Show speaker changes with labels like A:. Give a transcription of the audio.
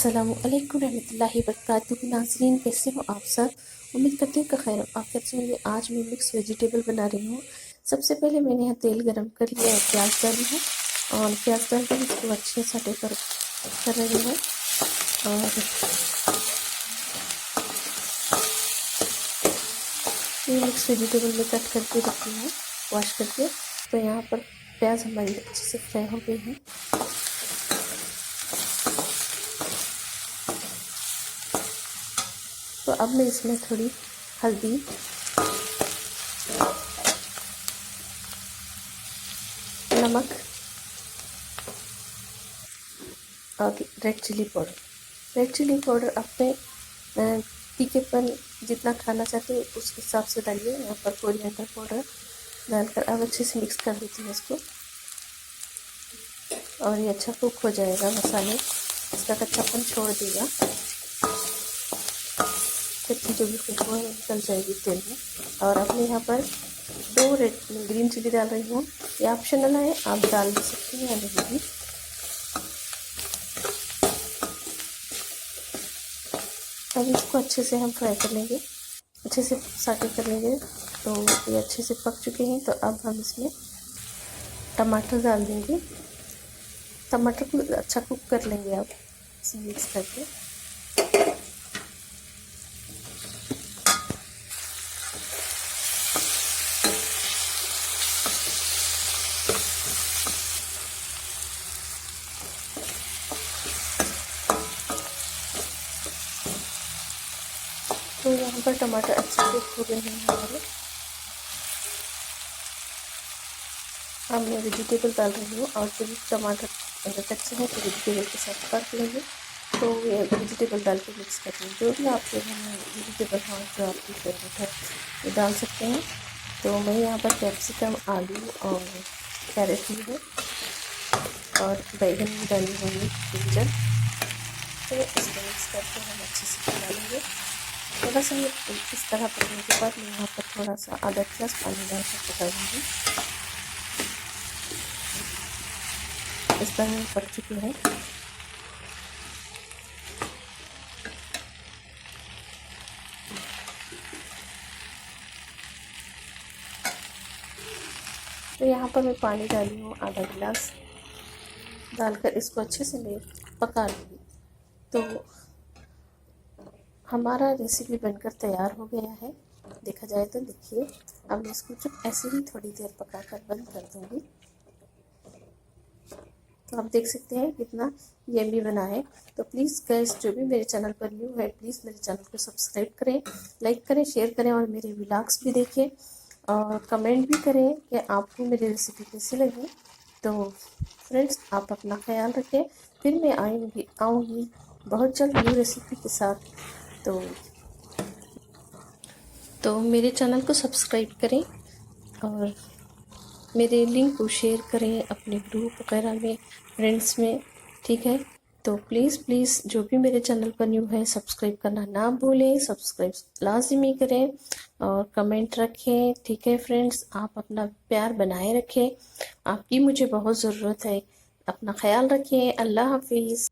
A: अस्सलामुअलैकुम रहमतुल्लाहि वबरकातुहू। नाज़रीन, कैसे हो आप सब? उम्मीद करती हूँ कि खैर आफियत से होंगे। आज मैं मिक्स वेजिटेबल बना रही हूँ। सबसे पहले मैंने यहाँ तेल गरम कर लिया और प्याज डाली है और प्याज डालकर इसको अच्छे से सटे कर रही हूँ। और ये मिक्स वेजिटेबल में कट करके रखी हूँ वॉश करके। तो यहाँ पर प्याज हमारी अच्छे से फ्राई हो गई है। तो अब मैं इसमें थोड़ी हल्दी, नमक और रेड चिली पाउडर अपने तीखेपन जितना खाना चाहते हैं उस हिसाब से डालिए। यहाँ पर कोरिएंडर पाउडर डालकर अब अच्छे से मिक्स कर देती हूँ इसको। और ये अच्छा कुक हो जाएगा, मसाले इसका कच्चापन छोड़ देगा, कच्ची जो भी खुशबू है निकल जाएगी तेल में। और अब मैं यहाँ पर 2 ग्रीन चिली डाल रही हूँ। ये ऑप्शनल है, आप डाल भी सकते हैं या नहीं भी। अब इसको अच्छे से हम फ्राई कर लेंगे, अच्छे से साटे कर लेंगे। तो ये अच्छे से पक चुके हैं। तो अब हम इसमें टमाटर डाल देंगे। टमाटर को अच्छा कुक कर लेंगे अब इसे मिक्स करके। तो यहाँ पर टमाटर अच्छे से हो गए हैं हमारे। अब मैं वेजिटेबल डाल रही हूँ और जब टमाटर अगर कच्चे हैं तो वेजिटेबल के साथ काट लेंगे। तो ये वेजिटेबल डाल के मिक्स कर लेंगे। जो भी आपके घर में वेजिटेबल हो जो आपकी फेवरेट है वो डाल सकते हैं। तो मैं यहाँ पर कैप्सिकम, आलू और कैरेट ली है और बैगन भी डाली होंगी, ब्रिंजल। तो इसको मिक्स करके हम अच्छे से डालेंगे। थोड़ा सा इस तरह पकने के बाद मैं यहाँ पर थोड़ा सा आधा गिलास पानी डालकर पका दूँगी। इस तरह पक चुकी है। तो यहाँ पर मैं पानी डाली हूँ आधा गिलास, डालकर इसको अच्छे से मैं पका लूँगी। तो हमारा रेसिपी बनकर तैयार हो गया है। देखा जाए तो देखिए, अब मैं इसको चुप ऐसे ही थोड़ी देर पकाकर बंद कर दूँगी। तो आप देख सकते हैं कितना यम्मी बना है। तो प्लीज़ गाइस, जो भी मेरे चैनल पर न्यू है प्लीज़ मेरे चैनल को सब्सक्राइब करें, लाइक करें, शेयर करें और मेरे व्लॉग्स भी देखें और कमेंट भी करें कि आपको मेरी रेसिपी कैसी लगी। तो फ्रेंड्स, आप अपना ख्याल रखें। फिर मैं आऊँगी बहुत जल्द न्यू रेसिपी के साथ। तो मेरे चैनल को सब्सक्राइब करें और मेरे लिंक को शेयर करें अपने ग्रुप वगैरह में, फ्रेंड्स में, ठीक है। तो प्लीज़ जो भी मेरे चैनल पर न्यू है सब्सक्राइब करना ना भूलें, सब्सक्राइब लाजमी करें और कमेंट रखें, ठीक है फ्रेंड्स। आप अपना प्यार बनाए रखें, आपकी मुझे बहुत ज़रूरत है। अपना ख्याल रखें। अल्लाह हाफिज़।